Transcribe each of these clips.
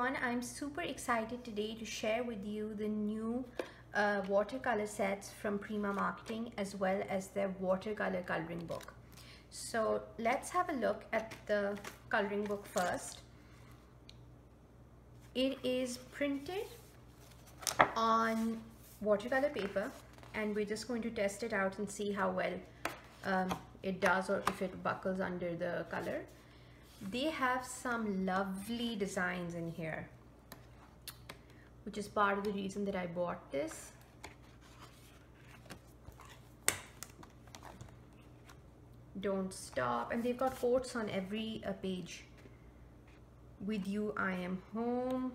everyone, I'm super excited today to share with you the new watercolor sets from Prima Marketing as well as their watercolor coloring book. So let's have a look at the coloring book first. It is printed on watercolor paper and we're just going to test it out and see how well it does or if it buckles under the color. They have some lovely designs in here, which is part of the reason that I bought this. Don't stop, and they've got quotes on every page. With you I am home.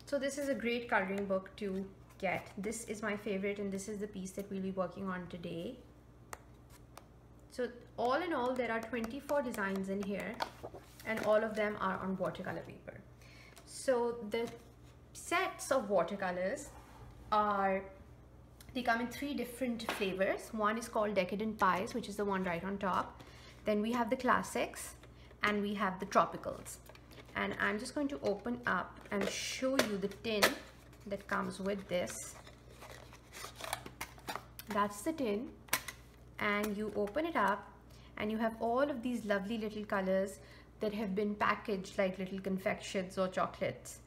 So this is a great coloring book to get. This is my favorite and this is the piece that we'll be working on today. So all in all, there are 24 designs in here and all of them are on watercolor paper. So the sets of watercolors they come in 3 different flavors. One is called Decadent Pies, which is the one right on top. Then we have the classics and we have the tropicals. And I'm just going to open up and show you the tin that comes with this. That's the tin. And you open it up and you have all of these lovely little colors that have been packaged like little confections or chocolates.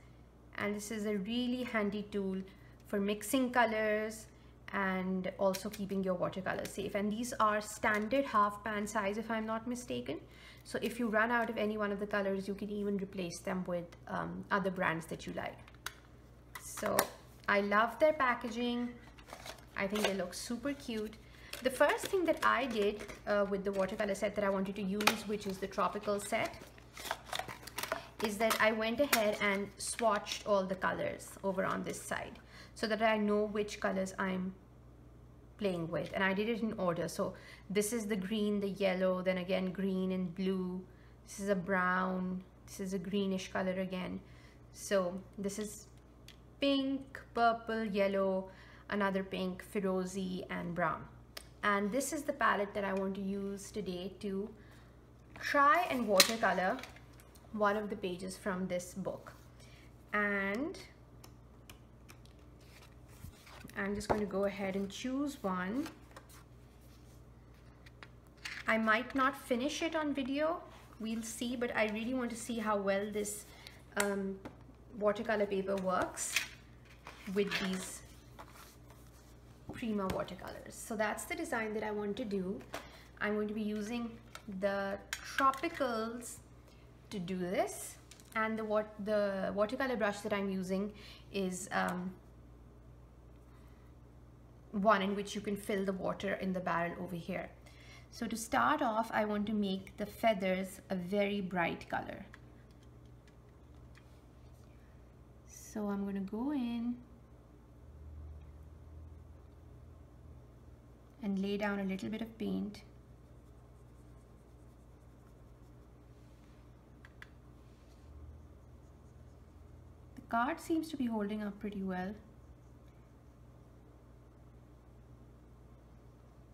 And this is a really handy tool for mixing colors and also keeping your watercolors safe. And these are standard half pan size if I'm not mistaken. So if you run out of any one of the colors, you can even replace them with other brands that you like. So I love their packaging. I think they look super cute. The first thing that I did with the watercolor set that I wanted to use, which is the tropical set, is that I went ahead and swatched all the colors over on this side so that I know which colors I'm playing with, and I did it in order. So this is the green, the yellow, then again green and blue. This is a brown, this is a greenish color again. So this is pink, purple, yellow, another pink, firozi and brown. And this is the palette that I want to use today to try and watercolor one of the pages from this book. And I'm just going to go ahead and choose one. I might not finish it on video, we'll see, but I really want to see how well this watercolor paper works with these Prima watercolors. So that's the design that I want to do. I'm going to be using the tropicals to do this, and the watercolor brush that I'm using is one in which you can fill the water in the barrel over here. So to start off, I want to make the feathers a very bright color. So I'm going to go in and lay down a little bit of paint. The card seems to be holding up pretty well.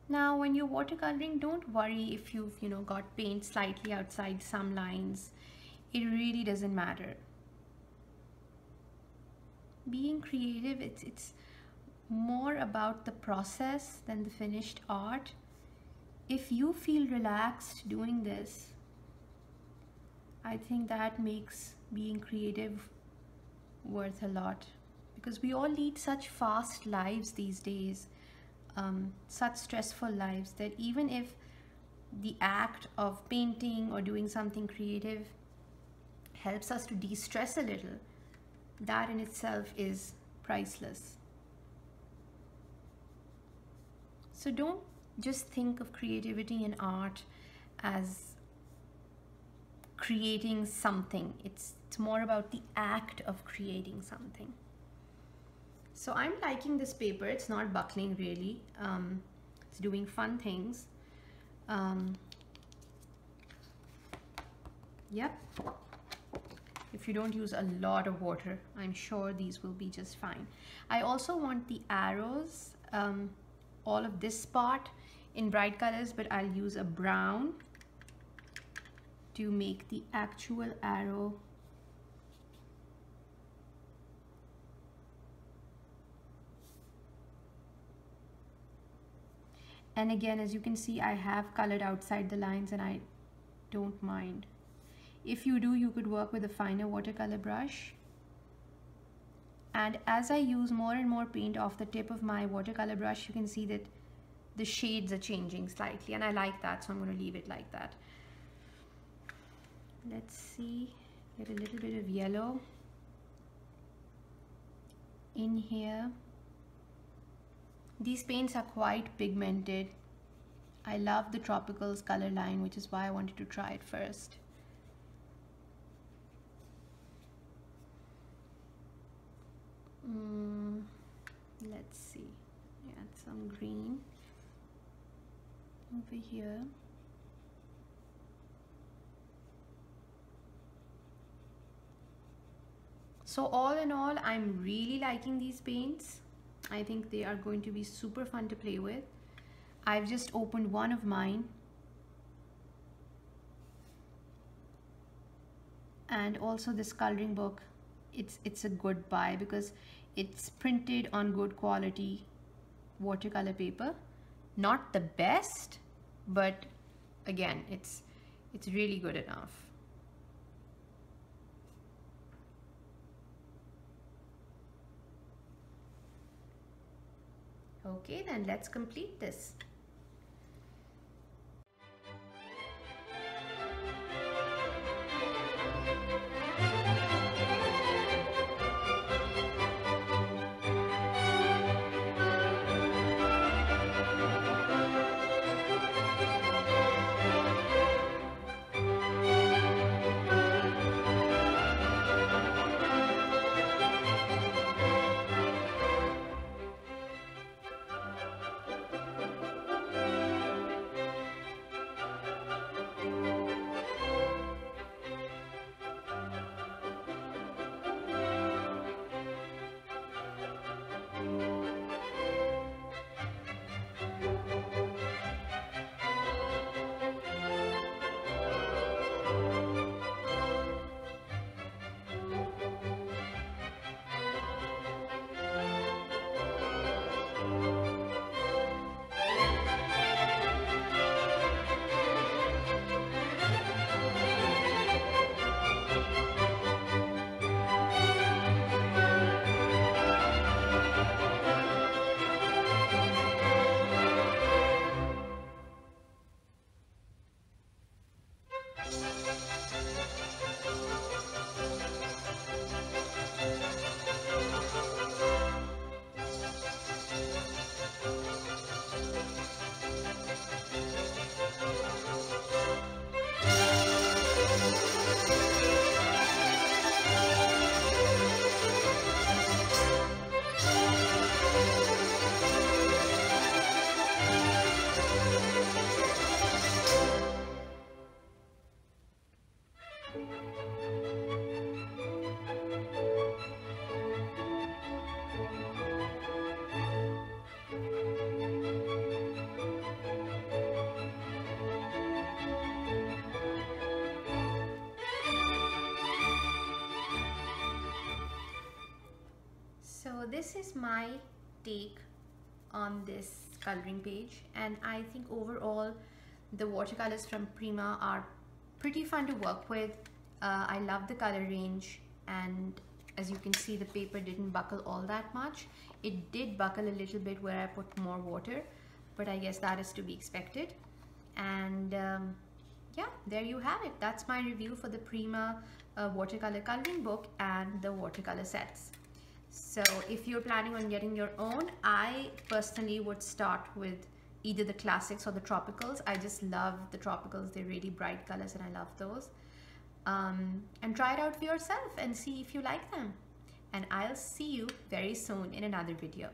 Now when you're watercoloring, don't worry if you've got paint slightly outside some lines. It really doesn't matter. Being creative, it's more about the process than the finished art. If you feel relaxed doing this, I think that makes being creative worth a lot, because we all lead such fast lives these days, such stressful lives, that even if the act of painting or doing something creative helps us to de-stress a little, that in itself is priceless. So don't just think of creativity and art as creating something. It's more about the act of creating something. So I'm liking this paper. It's not buckling really. It's doing fun things. Yep. If you don't use a lot of water, I'm sure these will be just fine. I also want the arrows, all of this part in bright colors, but I'll use a brown to make the actual arrow. And again, as you can see, I have colored outside the lines and I don't mind. If you do, you could work with a finer watercolor brush. And as I use more and more paint off the tip of my watercolor brush, you can see that the shades are changing slightly, and I like that, so I'm going to leave it like that. Let's see, get a little bit of yellow in here. These paints are quite pigmented. I love the Tropicals color line, which is why I wanted to try it first. Let's see, add some green over here. So all in all, I'm really liking these paints. I think they are going to be super fun to play with. I've just opened one of mine. And also this coloring book, it's a good buy because it's printed on good quality watercolor paper. Not the best, but again, it's really good enough. Okay, then let's complete this. So this is my take on this coloring page, and I think overall the watercolors from Prima are pretty fun to work with. I love the color range, and as you can see, the paper didn't buckle all that much. It did buckle a little bit where I put more water, but I guess that is to be expected. And yeah, there you have it. That's my review for the Prima watercolor coloring book and the watercolor sets. So if you're planning on getting your own, I personally would start with either the classics or the tropicals. I just love the tropicals. They're really bright colors and I love those. And try it out for yourself and see if you like them. And I'll see you very soon in another video.